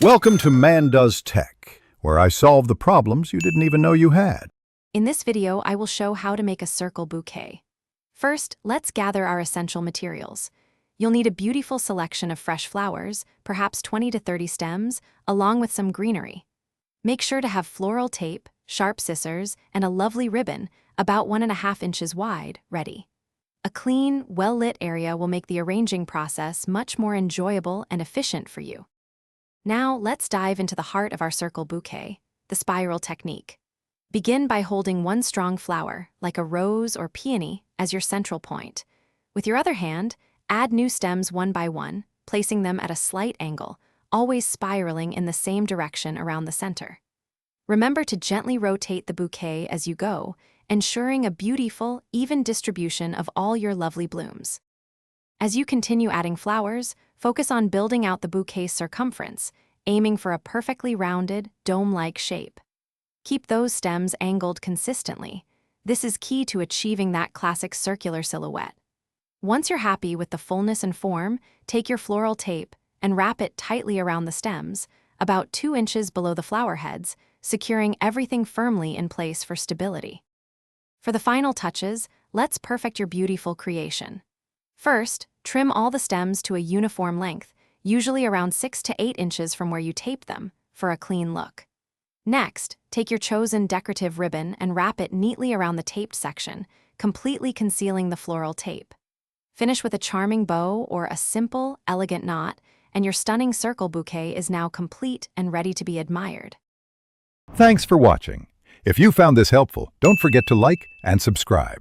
Welcome to Man Does Tech, where I solve the problems you didn't even know you had. In this video, I will show how to make a circle bouquet. First, let's gather our essential materials. You'll need a beautiful selection of fresh flowers, perhaps 20 to 30 stems, along with some greenery. Make sure to have floral tape, sharp scissors, and a lovely ribbon, about 1.5 inches wide, ready. A clean, well-lit area will make the arranging process much more enjoyable and efficient for you. Now, let's dive into the heart of our circle bouquet, the spiral technique. Begin by holding one strong flower, like a rose or peony, as your central point. With your other hand, add new stems one by one, placing them at a slight angle, always spiraling in the same direction around the center. Remember to gently rotate the bouquet as you go, ensuring a beautiful, even distribution of all your lovely blooms. As you continue adding flowers, focus on building out the bouquet's circumference, aiming for a perfectly rounded, dome-like shape. Keep those stems angled consistently. This is key to achieving that classic circular silhouette. Once you're happy with the fullness and form, take your floral tape and wrap it tightly around the stems, about 2 inches below the flower heads, securing everything firmly in place for stability. For the final touches, let's perfect your beautiful creation. First, trim all the stems to a uniform length, usually around 6 to 8 inches from where you tape them, for a clean look. Next, take your chosen decorative ribbon and wrap it neatly around the taped section, completely concealing the floral tape. Finish with a charming bow or a simple, elegant knot, and your stunning circle bouquet is now complete and ready to be admired. Thanks for watching. If you found this helpful, don't forget to like and subscribe.